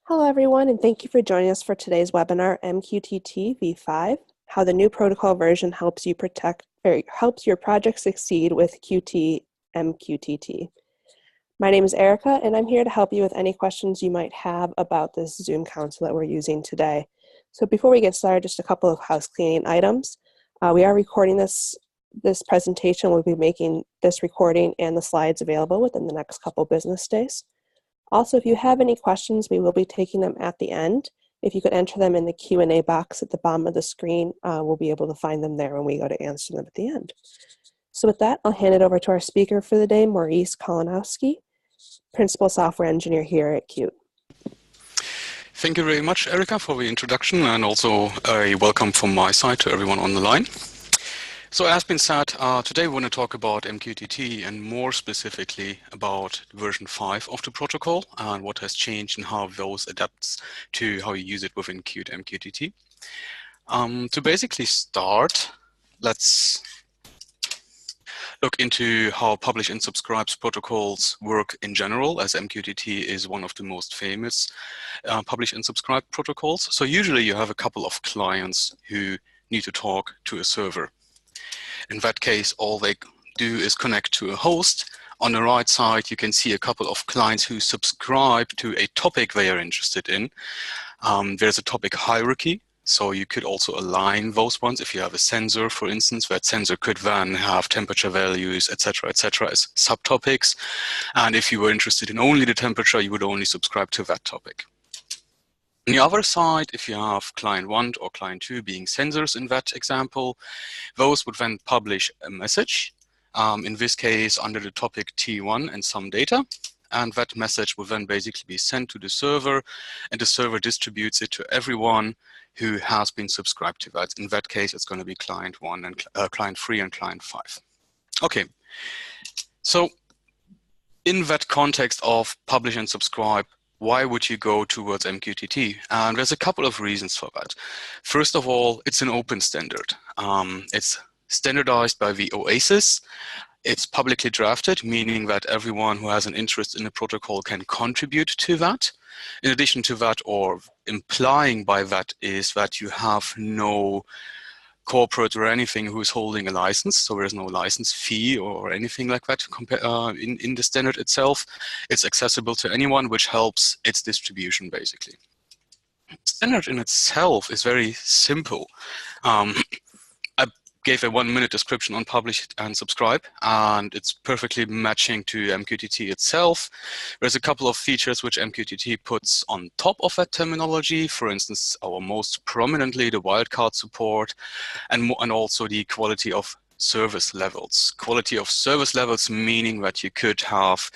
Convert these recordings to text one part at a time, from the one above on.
Hello, everyone, and thank you for joining us for today's webinar, MQTT v5, how the new protocol version helps you helps your project succeed with Qt MQTT. My name is Erica, and I'm here to help you with any questions you might have about this Zoom console that we're using today. So before we get started, just a couple of housecleaning items. We are recording this presentation. We'll be making this recording and the slides available within the next couple business days. Also, if you have any questions, we will be taking them at the end. If you could enter them in the Q&A box at the bottom of the screen, we'll be able to find them there when we go to answer them at the end. So with that, I'll hand it over to our speaker for the day, Maurice Kalinowski, Principal Software Engineer here at Qt. Thank you very much, Erica, for the introduction, and also a welcome from my side to everyone on the line. So as been said, today we want to talk about MQTT and more specifically about version 5 of the protocol and what has changed and how those adapts to how you use it within Qt MQTT. To basically start, let's look into how publish and subscribe protocols work in general, as MQTT is one of the most famous publish and subscribe protocols. So usually you have a couple of clients who need to talk to a server. In that case, all they do is connect to a host. On the right side, you can see a couple of clients who subscribe to a topic they are interested in. There's a topic hierarchy, so you could also align those ones. If you have a sensor, for instance, that sensor could then have temperature values, etc., as subtopics. And if you were interested in only the temperature, you would only subscribe to that topic. On the other side, if you have client 1 or client 2 being sensors in that example, those would then publish a message, in this case under the topic T1 and some data, and that message will then basically be sent to the server, and the server distributes it to everyone who has been subscribed to that. In that case, it's going to be client 1 and client 3 and client 5. Okay, so in that context of publish and subscribe, why would you go towards MQTT? And there's a couple of reasons for that. First of all, it's an open standard. It's standardized by the aliases. It's publicly drafted, meaning that everyone who has an interest in the protocol can contribute to that. In addition to that, or implying by that, is that you have no corporate or anything who is holding a license, so there's no license fee or anything like that in the standard itself. It's accessible to anyone, which helps its distribution, basically. The standard in itself is very simple. I gave a 1-minute description on publish and subscribe, and it's perfectly matching to MQTT itself. There's a couple of features which MQTT puts on top of that terminology. For instance, our most prominently, the wildcard support, and also the quality of service levels. Quality of service levels meaning that you could have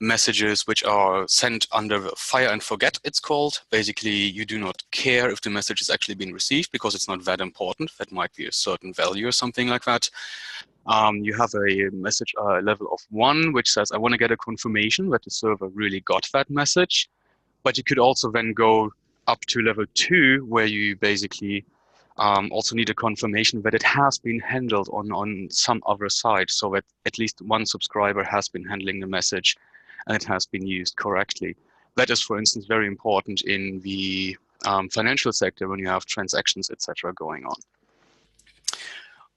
messages which are sent under fire and forget, it's called. Basically, you do not care if the message is actually being received because it's not that important. That might be a certain value or something like that. You have a message level of 1, which says, I want to get a confirmation that the server really got that message. But you could also then go up to level 2, where you basically also need a confirmation that it has been handled on some other side, so that at least one subscriber has been handling the message and it has been used correctly. That is, for instance, very important in the financial sector when you have transactions, etc., going on.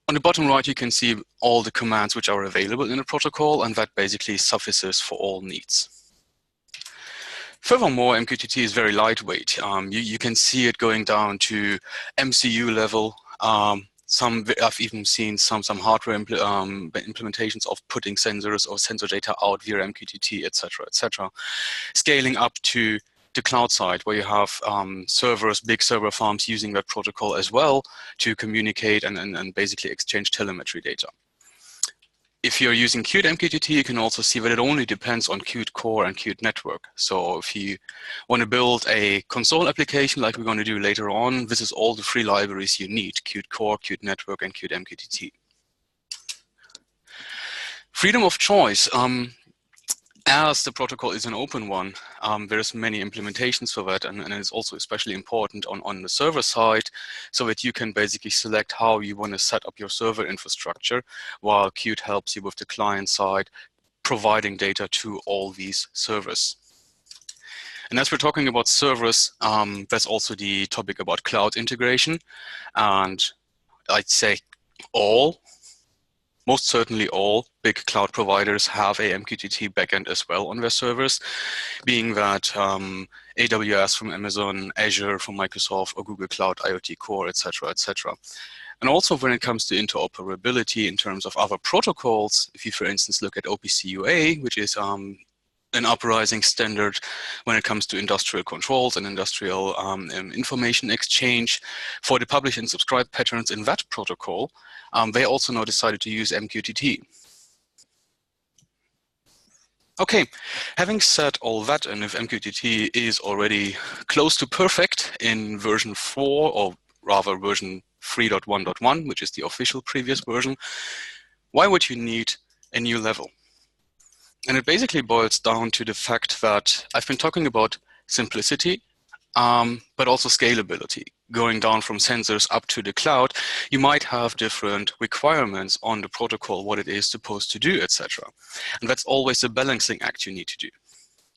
On the bottom right, you can see all the commands which are available in the protocol, and that basically suffices for all needs. Furthermore, MQTT is very lightweight. You can see it going down to MCU level. I've even seen some hardware implementations of putting sensors or sensor data out via MQTT, etc., scaling up to the cloud side, where you have servers, big server farms using that protocol as well to communicate and basically exchange telemetry data. If you're using Qt MQTT, you can also see that it only depends on Qt Core and Qt Network. So if you want to build a console application like we're going to do later on, this is all the free libraries you need: Qt Core, Qt Network, and Qt MQTT. Freedom of choice. As the protocol is an open one, there's many implementations for that, and it's also especially important on the server side, so that you can basically select how you want to set up your server infrastructure, while Qt helps you with the client side, providing data to all these servers. And as we're talking about servers, that's also the topic about cloud integration. And I'd say most certainly all big cloud providers have a MQTT backend as well on their servers, being that AWS from Amazon, Azure from Microsoft, or Google Cloud IoT Core, etc., etc. And also when it comes to interoperability in terms of other protocols, if you, for instance, look at OPC UA, which is an uprising standard when it comes to industrial controls and industrial information exchange for the publish and subscribe patterns in that protocol, they also now decided to use MQTT. Okay, having said all that, and if MQTT is already close to perfect in version 4, or rather version 3.1.1, which is the official previous version, why would you need a new level? And it basically boils down to the fact that I've been talking about simplicity, but also scalability. Going down from sensors up to the cloud, you might have different requirements on the protocol, what it is supposed to do, etc. And that's always a balancing act you need to do.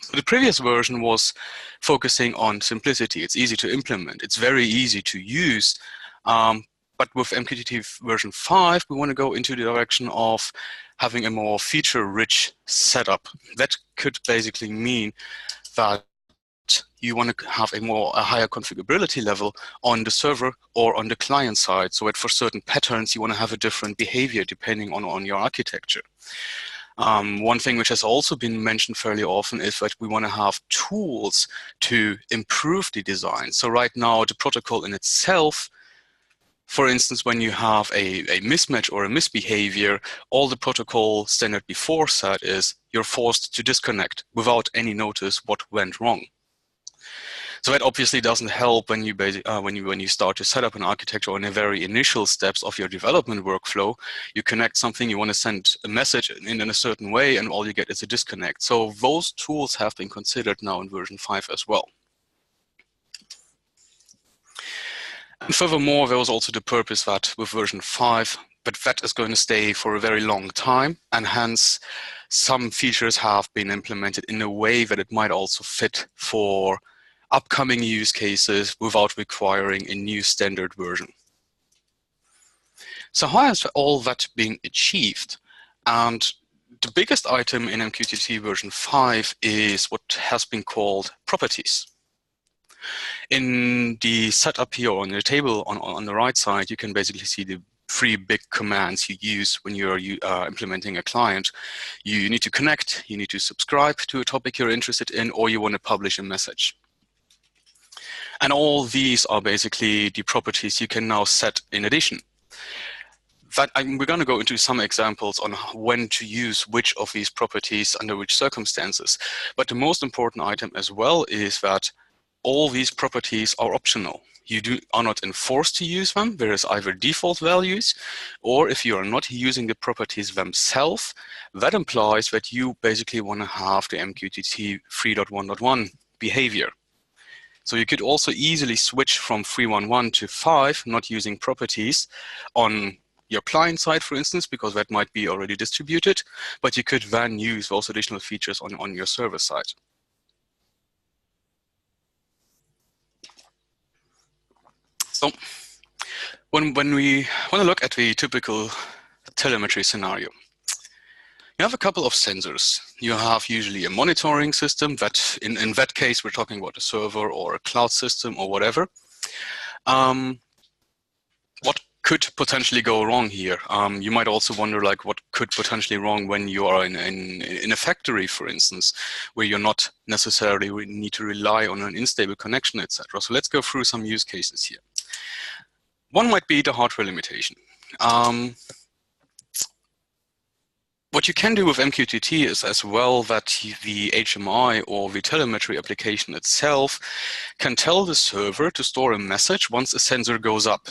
So the previous version was focusing on simplicity. It's easy to implement. It's very easy to use. But with MQTT version 5, we want to go into the direction of having a more feature-rich setup. That could basically mean that you want to have a higher configurability level on the server or on the client side, so that for certain patterns you want to have a different behavior depending on your architecture. One thing which has also been mentioned fairly often is that we want to have tools to improve the design. So right now the protocol in itself, for instance, when you have a mismatch or a misbehavior, all the protocol standard before said is you're forced to disconnect without any notice what went wrong. So that obviously doesn't help when you start to set up an architecture in the very initial steps of your development workflow. You connect something, you want to send a message in a certain way, and all you get is a disconnect. So those tools have been considered now in version 5 as well. And furthermore, there was also the purpose that with version 5, that is going to stay for a very long time, and hence some features have been implemented in a way that it might also fit for upcoming use cases without requiring a new standard version. So how has all that been achieved? And the biggest item in MQTT version 5 is what has been called properties. In the setup here on the table on the right side, you can basically see the 3 big commands you use when you're implementing a client. You need to connect, you need to subscribe to a topic you're interested in, or you want to publish a message. And all these are basically the properties you can now set in addition. We're going to go into some examples on when to use which of these properties under which circumstances. But the most important item as well is that all these properties are optional. You are not enforced to use them. There is either default values, or if you are not using the properties themselves, that implies that you basically want to have the MQTT 3.1.1 behavior. So you could also easily switch from 3.1.1 to 5, not using properties on your client side, for instance, because that might be already distributed, but you could then use those additional features on your server side. So when we want to look at the typical telemetry scenario, you have a couple of sensors. You have usually a monitoring system that, in that case, we're talking about a server or a cloud system or whatever. What could potentially go wrong here? You might also wonder, like, what could potentially wrong when you are in a factory, for instance, where you're not necessarily need to rely on an unstable connection, etc. So let's go through some use cases here. One might be the hardware limitation. What you can do with MQTT is as well that the HMI or the telemetry application itself can tell the server to store a message once a sensor goes up.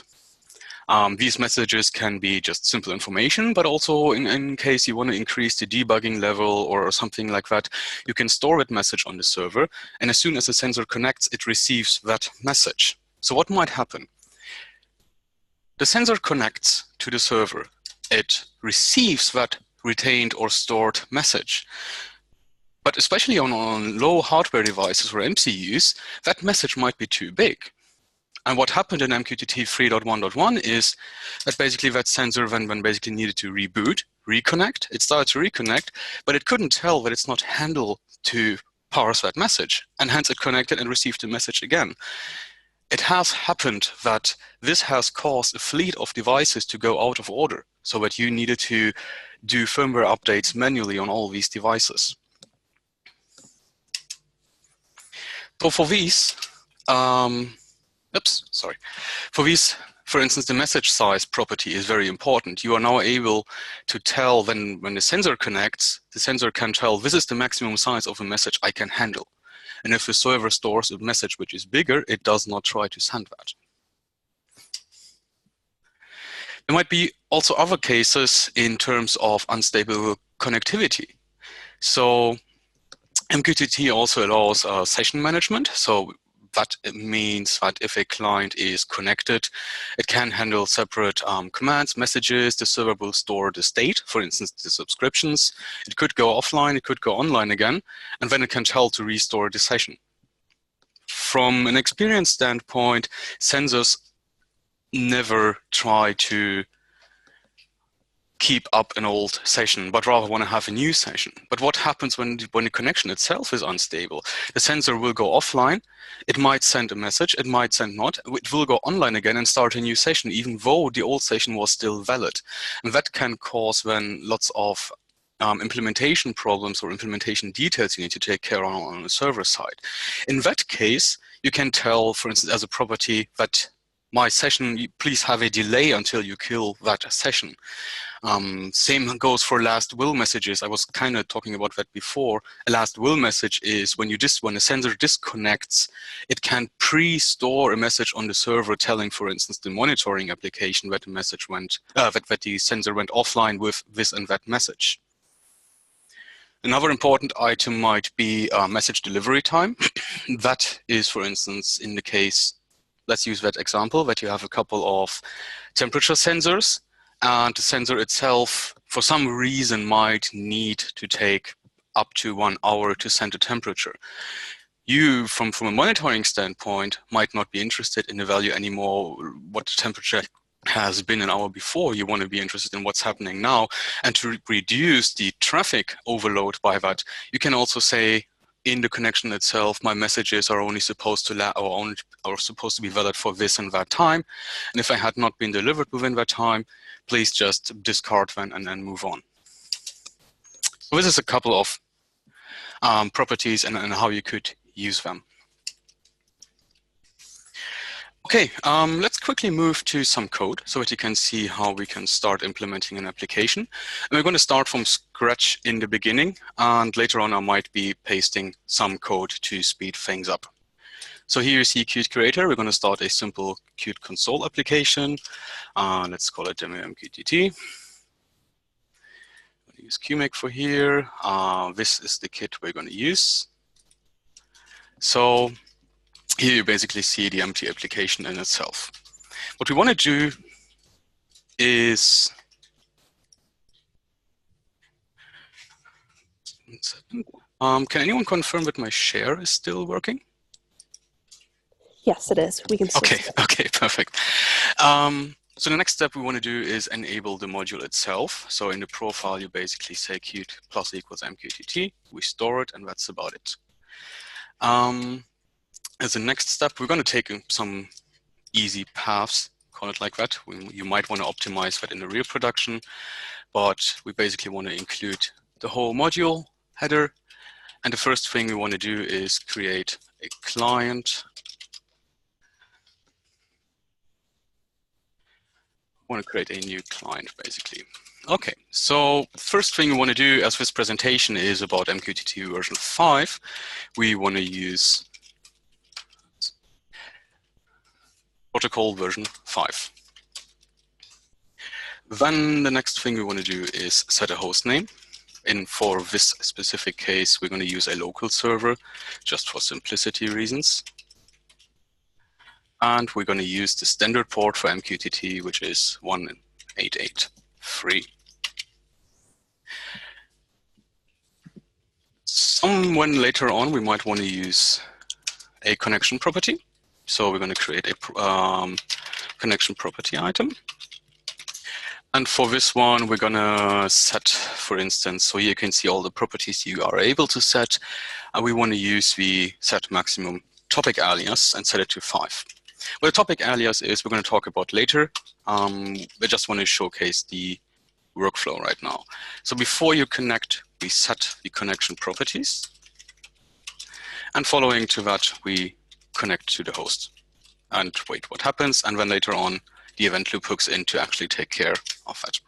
These messages can be just simple information, but also in case you want to increase the debugging level or something like that, you can store that message on the server, and as soon as the sensor connects, it receives that message. So what might happen? The sensor connects to the server. It receives that retained or stored message. But especially on low hardware devices or MCUs, that message might be too big. And what happened in MQTT 3.1.1 is that basically that sensor, when basically needed to reboot, reconnect, it started to reconnect, but it couldn't tell that it's not handled to parse that message. And hence it connected and received the message again. It has happened that this has caused a fleet of devices to go out of order, so that you needed to do firmware updates manually on all these devices. So for these, for these, for instance, the message size property is very important. You are now able to tell when the sensor connects, the sensor can tell this is the maximum size of a message I can handle. And if the server stores a message which is bigger, it does not try to send that. There might be also other cases in terms of unstable connectivity. So MQTT also allows session management. So that means that if a client is connected, it can handle separate commands, messages. The server will store the state, for instance, the subscriptions. It could go offline, it could go online again, and then it can tell to restore the session. From an experience standpoint, sensors never try to keep up an old session, but rather want to have a new session. But what happens when the connection itself is unstable? The sensor will go offline, it might send a message, it might send not, it will go online again and start a new session, even though the old session was still valid. And that can cause then lots of implementation problems or implementation details you need to take care of on the server side. In that case, you can tell, for instance, as a property that my session, please have a delay until you kill that session. Same goes for last will messages. I was kind of talking about that before. A last will message is when a sensor disconnects, it can pre-store a message on the server telling, for instance, the monitoring application that the message went, that the sensor went offline with this and that message. Another important item might be message delivery time. That is, for instance, in the case, let's use that example, that you have a couple of temperature sensors, and the sensor itself, for some reason, might need to take up to 1 hour to send a temperature. You, from a monitoring standpoint, might not be interested in the value anymore, what the temperature has been an hour before. You want to be interested in what's happening now. And to reduce the traffic overload by that, you can also say, in the connection itself, my messages are only supposed to are supposed to be valid for this and that time. And if I had not been delivered within that time, please just discard them and then move on. So this is a couple of properties and how you could use them. Okay, let's quickly move to some code so that you can see how we can start implementing an application. And we're going to start from scratch in the beginning, and later on I might be pasting some code to speed things up. So here you see Qt Creator. We're going to start a simple Qt console application. Let's call it demo MQTT. Use QMake for here. This is the kit we're going to use. So here you basically see the empty application in itself. What we want to do is, can anyone confirm that my share is still working? Yes, it is. We can still Okay, perfect. So the next step we want to do is enable the module itself. So in the profile, you basically say Qt plus equals MQTT. We store it, and that's about it. As a next step, we're going to take some easy paths, call it like that. You might want to optimize that in the real production, but we basically want to include the whole module header. And the first thing we want to do is create a client. We want to create a new client, basically. Okay, so first thing we want to do, as this presentation is about MQTT version 5, we want to use protocol version 5. Then the next thing we want to do is set a host name. And for this specific case, we're going to use a local server just for simplicity reasons. And we're going to use the standard port for MQTT, which is 1883. Someone later on, we might want to use a connection property. So we're going to create a connection property item. And for this one, we're going to set, for instance, so here you can see all the properties you are able to set. And we want to use the set maximum topic alias and set it to 5. What a topic alias is, we're going to talk about later. We just want to showcase the workflow right now. So before you connect, we set the connection properties. And following to that, we connect to the host and wait what happens. And then later on, the event loop hooks in to actually take care of that.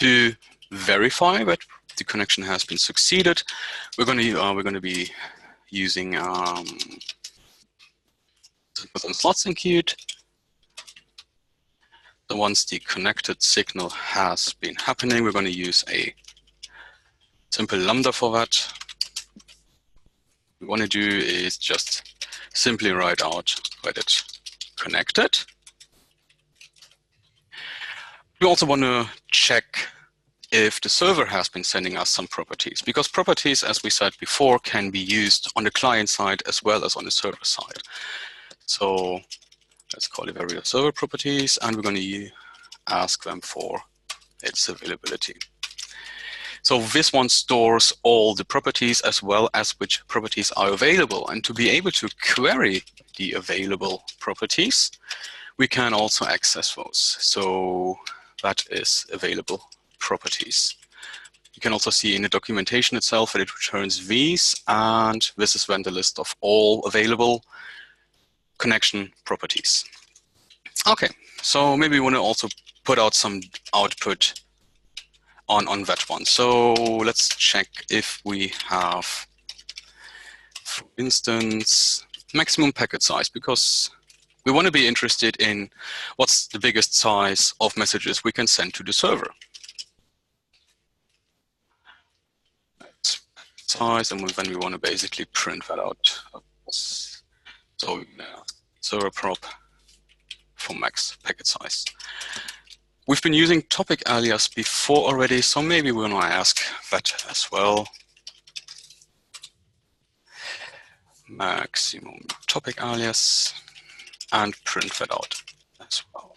To verify that the connection has been succeeded, we're going to be using some slots in Qt. So once the connected signal has been happening, we're going to use a simple lambda for that. What we want to do is just simply write out that it's connected. We also want to check if the server has been sending us some properties, because properties, as we said before, can be used on the client side as well as on the server side. So let's call it various server properties, and we're going to ask them for its availability. So this one stores all the properties as well as which properties are available. And to be able to query the available properties, we can also access those. So that is available properties. You can also see in the documentation itself that it returns these, and this is then the list of all available connection properties. Okay, so maybe we want to also put out some output on that one. So let's check if we have, for instance, maximum packet size, because we want to be interested in what's the biggest size of messages we can send to the server. Size, and then we want to basically print that out. So server prop for max packet size. We've been using topic alias before already, so maybe we want to ask that as well. Maximum topic alias, and print that out as well.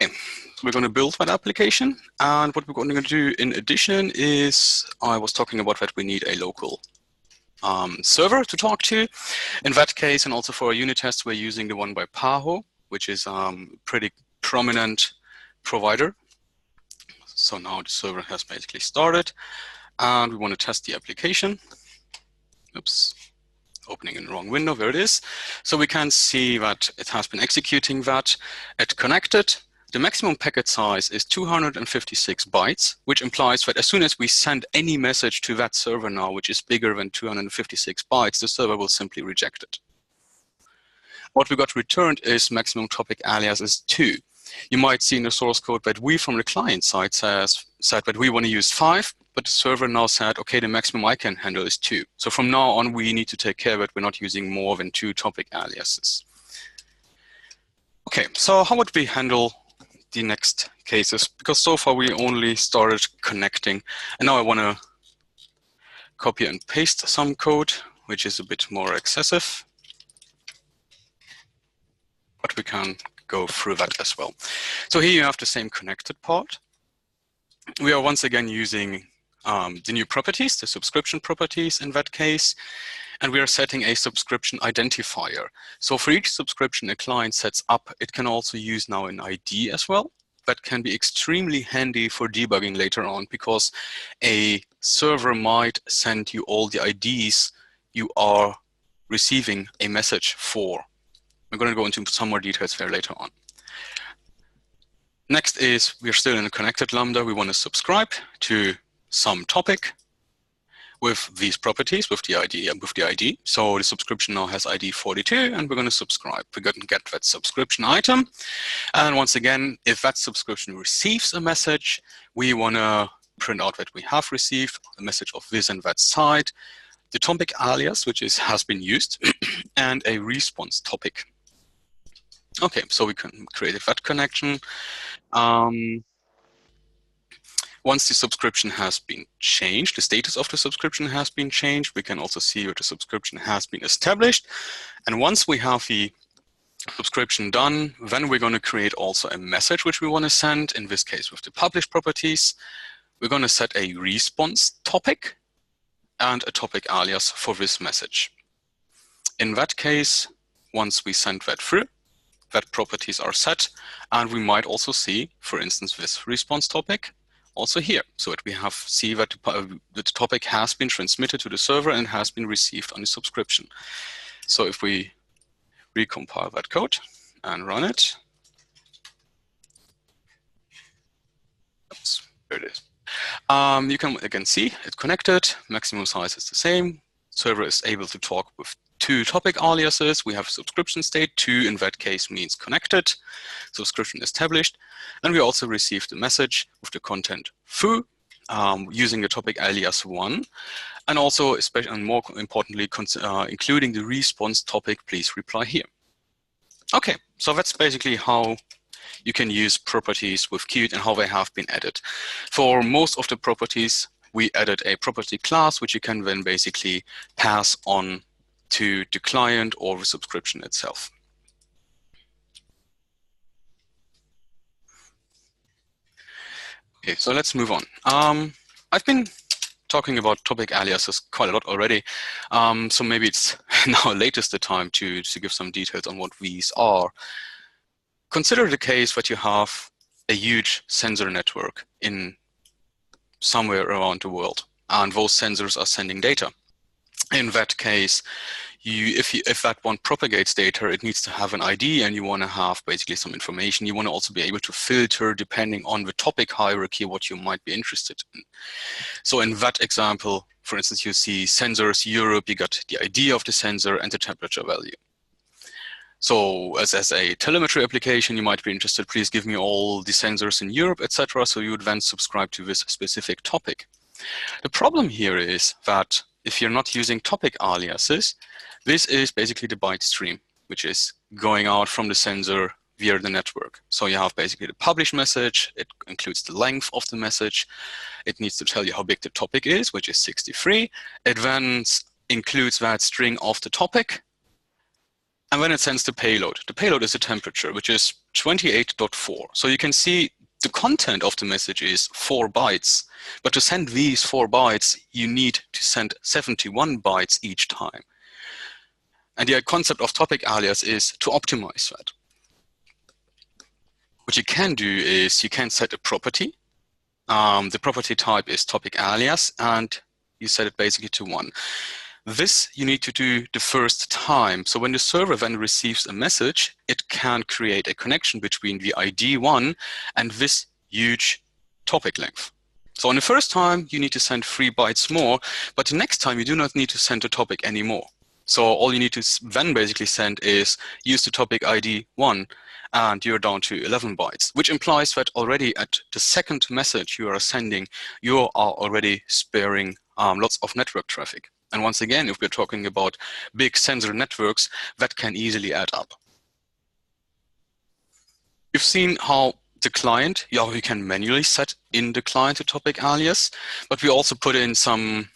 Okay. We're going to build that application, and what we're going to do in addition is, I was talking about that we need a local server to talk to. In that case, and also for our unit test, we're using the one by Paho, which is a pretty prominent provider. So now the server has basically started, and we want to test the application. Oops, opening in the wrong window, there it is. So we can see that it has been executing that. It connected. The maximum packet size is 256 bytes, which implies that as soon as we send any message to that server now, which is bigger than 256 bytes, the server will simply reject it. What we got returned is maximum topic alias is 2. You might see in the source code that we from the client side said that we want to use 5, but the server now said, okay, the maximum I can handle is 2. So from now on, we need to take care that we're not using more than 2 topic aliases. Okay, so how would we handle the next cases? Because so far we only started connecting, and now I want to copy and paste some code, which is a bit more excessive, but we can go through that as well. So here you have the same connected part. We are once again using the new properties, the subscription properties in that case, and we are setting a subscription identifier. So for each subscription a client sets up, it can also use now an ID as well. That can be extremely handy for debugging later on, because a server might send you all the IDs you are receiving a message for. We're going to go into some more details there later on. Next is, we're still in a connected Lambda. We want to subscribe to some topic with these properties, with the ID. So the subscription now has ID 42, and we're going to subscribe. We're going to get that subscription item. And once again, if that subscription receives a message, we want to print out that we have received a message of this and that side, the topic alias, which has been used, and a response topic. Okay, so we can create that connection. Once the subscription has been changed, the status of the subscription has been changed, we can also see that the subscription has been established. And once we have the subscription done, then we're going to create also a message which we want to send, in this case with the publish properties. We're going to set a response topic and a topic alias for this message. In that case, once we send that through, that properties are set, and we might also see, for instance, this response topic also here, so that we see that the topic has been transmitted to the server and has been received on the subscription. So if we recompile that code and run it, oops, there it is. You can again see it connected, maximum size is the same, server is able to talk with 2 topic aliases. We have subscription state, 2 in that case means connected, subscription established, and we also received a message with the content foo using the topic alias 1, and also, especially and more importantly, including the response topic, please reply here. Okay, so that's basically how you can use properties with Qt and how they have been added. For most of the properties, we added a property class, which you can then basically pass on to the client or the subscription itself. Okay, so let's move on. I've been talking about topic aliases quite a lot already, so maybe it's now latest the time to give some details on what these are. Consider the case that you have a huge sensor network in somewhere around the world, and those sensors are sending data. In that case, if that one propagates data, it needs to have an ID, and you want to have basically some information. You want to also be able to filter depending on the topic hierarchy what you might be interested in. So in that example, for instance, you see sensors Europe, you got the ID of the sensor and the temperature value. So as a telemetry application, you might be interested, please give me all the sensors in Europe, etc. So you would then subscribe to this specific topic. The problem here is that if you're not using topic aliases, this is basically the byte stream, which is going out from the sensor via the network. So you have basically the publish message, it includes the length of the message, it needs to tell you how big the topic is, which is 63. It then includes that string of the topic, and then it sends the payload. The payload is the temperature, which is 28.4. So you can see the content of the message is 4 bytes. But to send these 4 bytes, you need to send 71 bytes each time. And the concept of topic alias is to optimize that. What you can do is you can set a property. The property type is topic alias, and you set it basically to 1. This you need to do the first time. So when the server then receives a message, it can create a connection between the ID 1 and this huge topic length. So on the first time, you need to send 3 bytes more, but the next time you do not need to send a topic anymore. So all you need to then basically send is use the topic ID 1, and you're down to 11 bytes, which implies that already at the second message you are sending, you are already sparing lots of network traffic. And once again, if we're talking about big sensor networks, that can easily add up. You've seen how the client, we can manually set in the client a topic alias, but we also put in some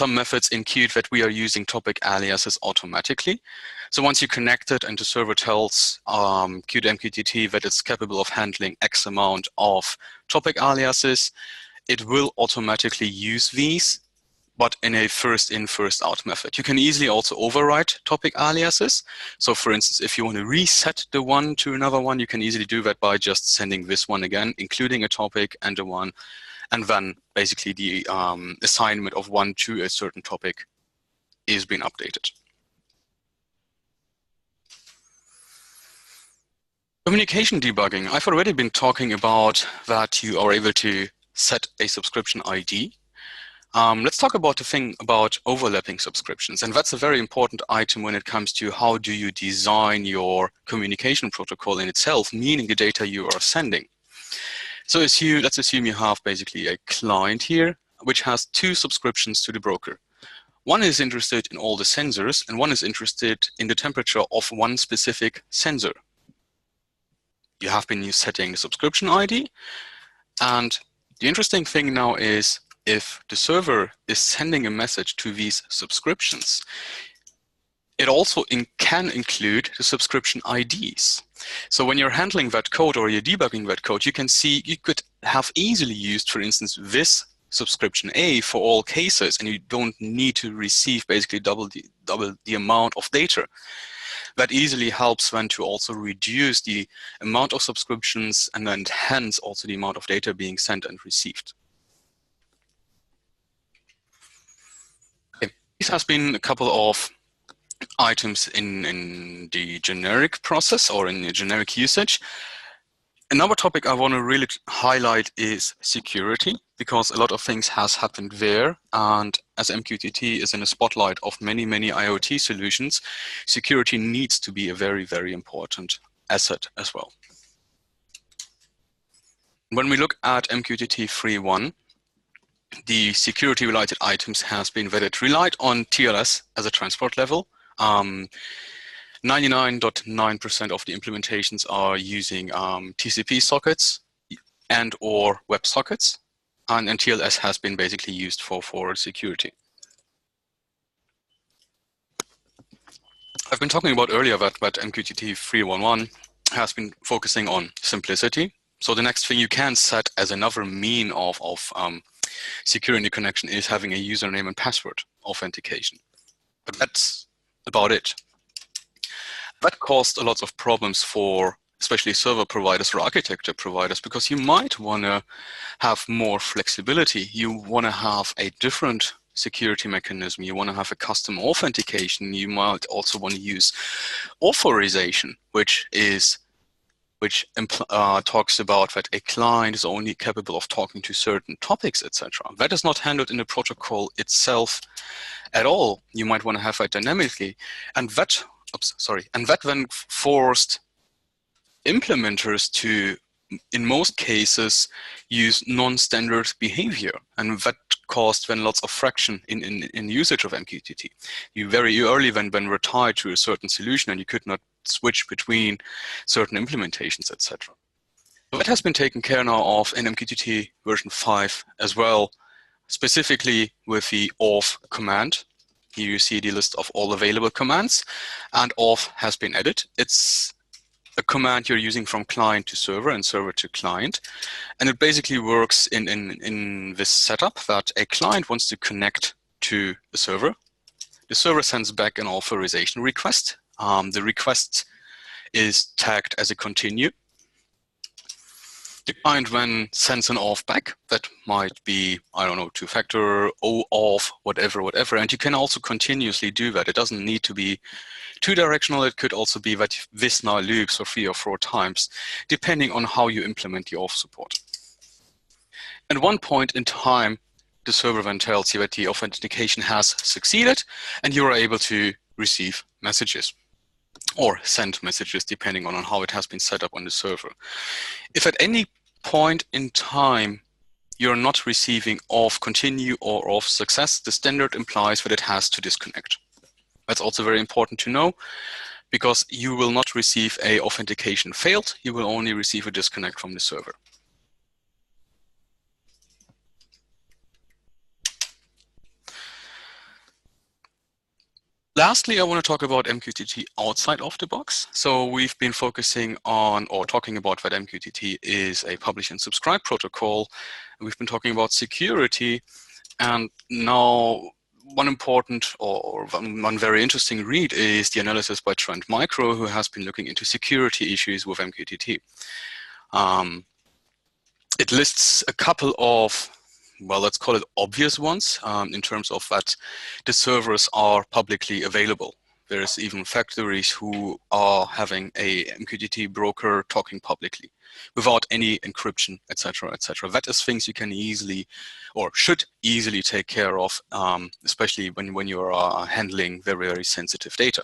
methods in Qt that we are using topic aliases automatically. So once you connect it and the server tells Qt MQTT that it's capable of handling X amount of topic aliases, it will automatically use these, but in a first in, first out method. You can easily also overwrite topic aliases. So for instance, if you want to reset the one to another one, you can easily do that by just sending this one again, including a topic and a one, and then basically the assignment of one to a certain topic is being updated. Communication debugging. I've already been talking about that you are able to set a subscription ID. Let's talk about the thing about overlapping subscriptions. And that's a very important item when it comes to how do you design your communication protocol in itself, meaning the data you are sending. So let's assume you have basically a client here, which has 2 subscriptions to the broker. One is interested in all the sensors, and one is interested in the temperature of one specific sensor. you have been setting the subscription ID. And the interesting thing now is if the server is sending a message to these subscriptions, it also can include the subscription IDs. So when you're handling that code or you're debugging that code, you can see you could have easily used, for instance, this subscription A for all cases, and you don't need to receive basically double the amount of data. That easily helps then to also reduce the amount of subscriptions and then hence also the amount of data being sent and received. Okay. This has been a couple of items in the generic process or in the generic usage. Another topic I want to really highlight is security, because a lot of things has happened there, and as MQTT is in the spotlight of many IoT solutions, security needs to be a very important asset as well. When we look at MQTT 3.1, the security related items has been that it relied on TLS as a transport level. 99.9% of the implementations are using TCP sockets and or web sockets, and TLS has been basically used for security. I've been talking about earlier that MQTT 3.1.1 has been focusing on simplicity. So the next thing you can set as another mean of securing the connection is having a username and password authentication. But that's about it. That caused a lot of problems for especially server providers or architecture providers, because you might want to have more flexibility. You want to have a different security mechanism. You want to have a custom authentication. You might also want to use authorization, which talks about that a client is only capable of talking to certain topics, etc. That is not handled in the protocol itself at all. You might want to have that dynamically, and that then forced implementers to, in most cases, use non-standard behavior, and that caused then lots of friction in usage of MQTT. You very early then were tied to a certain solution, and you could not switch between certain implementations, etc. So that has been taken care now of in MQTT version 5 as well, specifically with the auth command. Here you see the list of all available commands, and auth has been added. It's a command you're using from client to server and server to client. And it basically works in this setup that a client wants to connect to the server. The server sends back an authorization request. The request is tagged as a continue. The client then sends an auth back. That might be, I don't know, two-factor, OAuth, whatever. And you can also continuously do that. It doesn't need to be two-directional. It could also be that this now loops for 3 or 4 times, depending on how you implement the auth support. At one point in time, the server then tells you that the authentication has succeeded, and you are able to receive messages or send messages, depending on how it has been set up on the server. If at any point in time you're not receiving auth continue or auth success, the standard implies that it has to disconnect. That's also very important to know, because you will not receive a authentication failed, you will only receive a disconnect from the server. Lastly, I want to talk about MQTT outside of the box. So we've been focusing on, or talking about, that MQTT is a publish and subscribe protocol. We've been talking about security, and now one important or one very interesting read is the analysis by Trend Micro, who has been looking into security issues with MQTT. It lists a couple of, well, let's call it obvious ones, in terms of that the servers are publicly available. There's even factories who are having a MQTT broker talking publicly without any encryption, etc., etc. That is things you can easily or should easily take care of, especially when you are handling very sensitive data.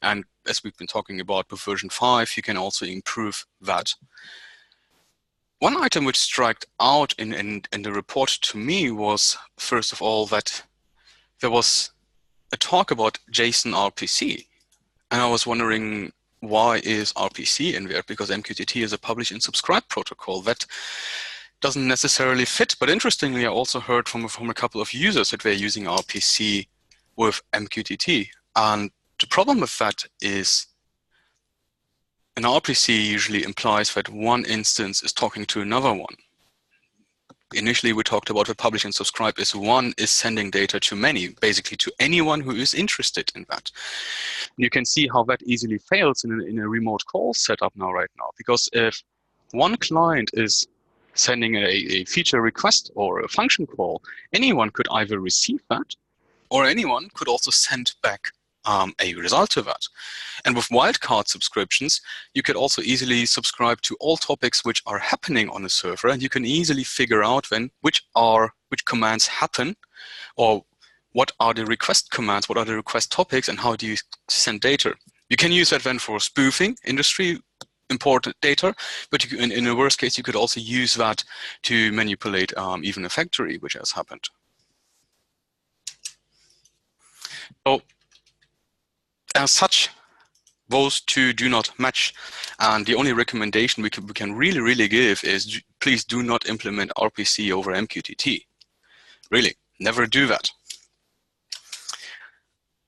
And as we've been talking about with version 5, you can also improve that. One item which struck out in the report to me was, first of all, that there was a talk about JSON RPC. And I was wondering, why is RPC in there? Because MQTT is a publish and subscribe protocol that doesn't necessarily fit. But interestingly, I also heard from a couple of users that they're using RPC with MQTT. And the problem with that is an RPC usually implies that one instance is talking to another one. Initially, we talked about the publish and subscribe is one is sending data to many, basically to anyone who is interested in that. You can see how that easily fails in a remote call setup right now, because if one client is sending a feature request or a function call, anyone could either receive that, or anyone could also send back a result to that. And with wildcard subscriptions, you could also easily subscribe to all topics which are happening on the server, and you can easily figure out then which commands happen, or what are the request commands, what are the request topics, and how do you send data. You can use that then for spoofing industry important data, but you can, in the worst case, you could also use that to manipulate even a factory, which has happened. So, as such, those two do not match, and the only recommendation we can really give is please do not implement RPC over MQTT. Really, never do that.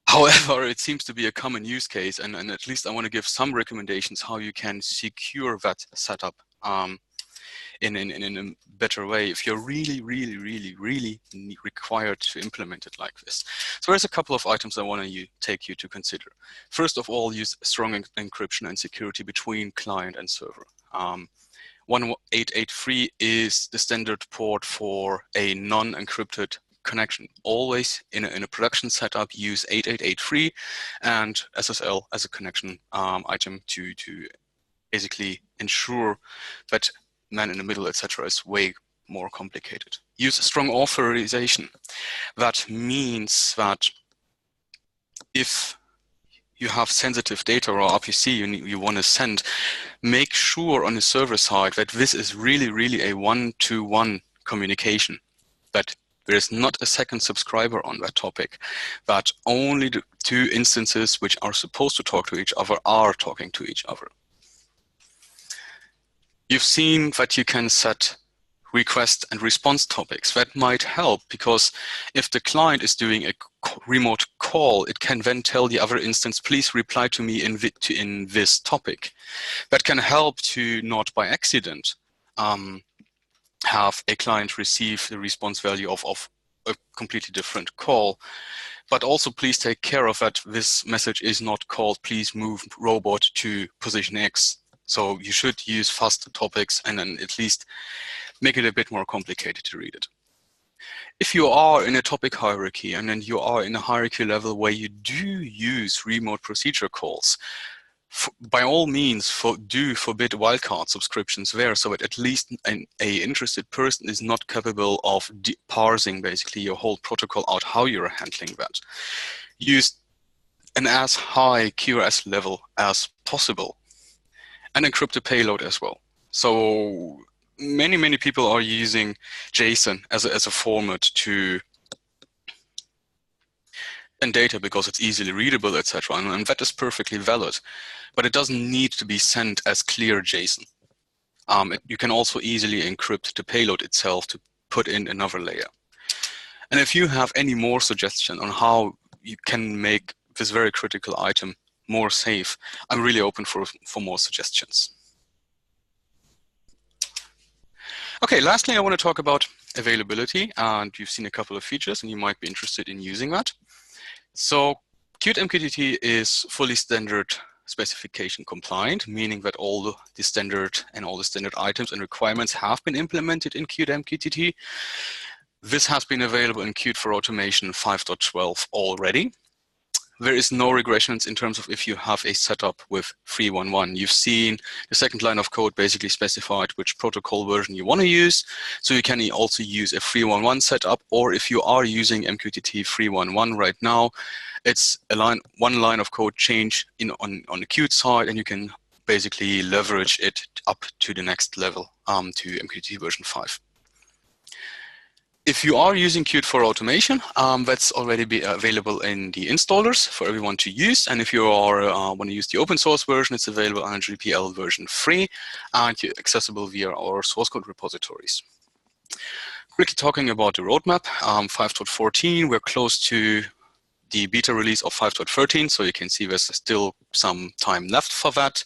However, it seems to be a common use case, and at least I want to give some recommendations how you can secure that setup in a better way if you're really required to implement it like this. So there's a couple of items I want to take you to consider. First of all, use strong encryption and security between client and server. 1883 is the standard port for a non-encrypted connection. Always in a production setup, use 8883 and SSL as a connection item to basically ensure that man in the middle, etc., is way more complicated. Use strong authorization. That means that if you have sensitive data or RPC you want to send, make sure on the server side that this is really a one-to-one communication, that there is not a second subscriber on that topic, that only the two instances which are supposed to talk to each other are talking to each other. You've seen that you can set request and response topics. That might help, because if the client is doing a remote call, it can then tell the other instance, please reply to me in this topic. That can help to not by accident have a client receive the response value of a completely different call. But also please take care of that this message is not called, please move robot to position X. So you should use fast topics and then at least make it a bit more complicated to read it. If you are in a topic hierarchy and then you are in a hierarchy level where you do use remote procedure calls, by all means do forbid wildcard subscriptions there, so that at least a interested person is not capable of parsing basically your whole protocol out how you're handling that. Use an as high QoS level as possible. And encrypt the payload as well. So many people are using JSON as a format to send data because it's easily readable, etc. And that is perfectly valid, but it doesn't need to be sent as clear JSON. You can also easily encrypt the payload itself to put in another layer. And if you have any more suggestion on how you can make this very critical item more safe, I'm really open for more suggestions. Okay, lastly, I want to talk about availability, and you've seen a couple of features and you might be interested in using that. So Qt MQTT is fully standard specification compliant, meaning that all the standard items and requirements have been implemented in Qt MQTT. This has been available in Qt for Automation 5.12 already. There is no regressions in terms of if you have a setup with 3.1.1. You've seen the second line of code basically specified which protocol version you want to use. So you can also use a 3.1.1 setup, or if you are using MQTT 3.1.1 right now, it's one line of code change on the Qt side, and you can basically leverage it up to the next level, to MQTT version 5. If you are using Qt for automation, that's already available in the installers for everyone to use. And if you are want to use the open source version, it's available on GPL version 3 and accessible via our source code repositories. Quickly talking about the roadmap, 5.14, we're close to the beta release of 5.13, so you can see there's still some time left for that.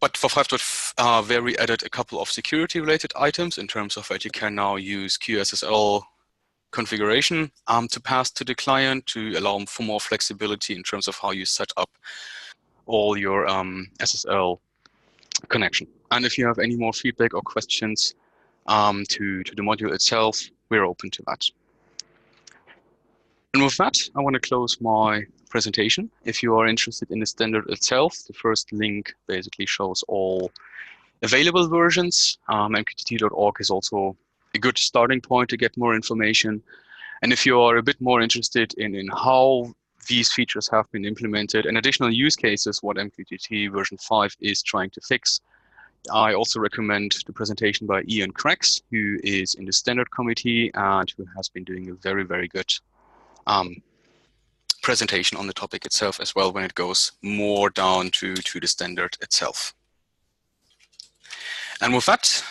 But for 5.4, we added a couple of security-related items in terms of that you can now use QSSL configuration to pass to the client to allow for more flexibility in terms of how you set up all your SSL connection. And if you have any more feedback or questions to the module itself, we're open to that. And with that, I want to close my presentation. If you are interested in the standard itself, the first link basically shows all available versions. MQTT.org is also a good starting point to get more information. And if you are a bit more interested in how these features have been implemented and additional use cases, what MQTT version 5 is trying to fix, I also recommend the presentation by Ian Craggs, who is in the standard committee and who has been doing a very, very good presentation on the topic itself as well when it goes more down to the standard itself. And with that,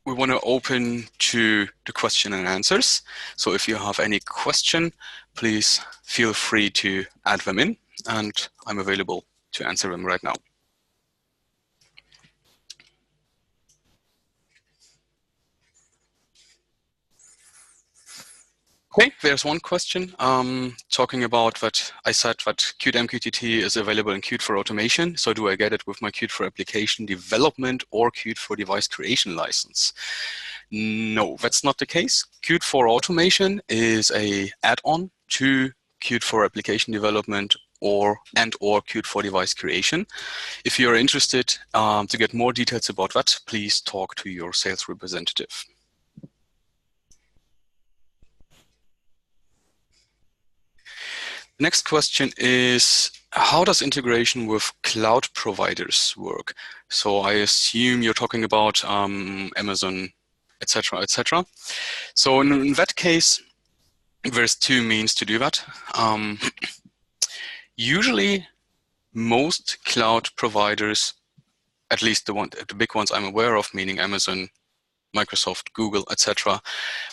we want to open to the question and answers. So if you have any question, please feel free to add them in, and I'm available to answer them right now. Okay, there's one question talking about that. I said that Qt MQTT is available in Qt for automation. So do I get it with my Qt for application development or Qt for device creation license? No, that's not the case. Qt for automation is an add-on to Qt for application development or Qt for device creation. If you're interested to get more details about that, please talk to your sales representative. Next question is, how does integration with cloud providers work? So I assume you're talking about Amazon, etc., etc. So in that case, there's two means to do that. Usually, most cloud providers, at least the big ones I'm aware of, meaning Amazon, Microsoft, Google, etc.,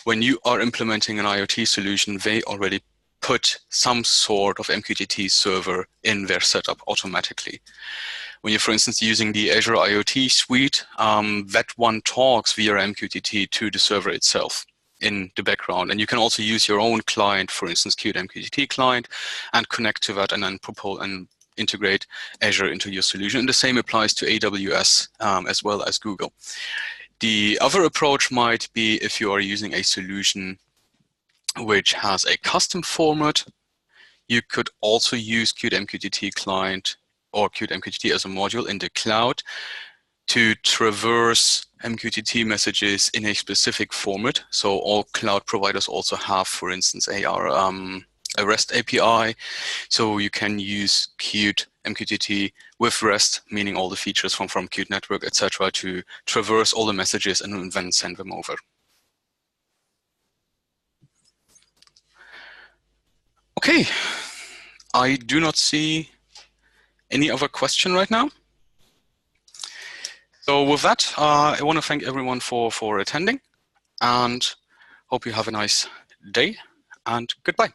when you are implementing an IoT solution, they already put some sort of MQTT server in their setup automatically. When you're, for instance, using the Azure IoT suite, that one talks via MQTT to the server itself in the background. And you can also use your own client, for instance, Qt MQTT client, and connect to that and then propose and integrate Azure into your solution. And the same applies to AWS as well as Google. The other approach might be if you are using a solution which has a custom format, you could also use Qt MQTT client or Qt MQTT as a module in the cloud to traverse MQTT messages in a specific format. So all cloud providers also have, for instance, a REST API. So you can use Qt MQTT with REST, meaning all the features from Qt Network, etc., to traverse all the messages and then send them over. Okay, I do not see any other question right now. So with that, I want to thank everyone for attending and hope you have a nice day and goodbye.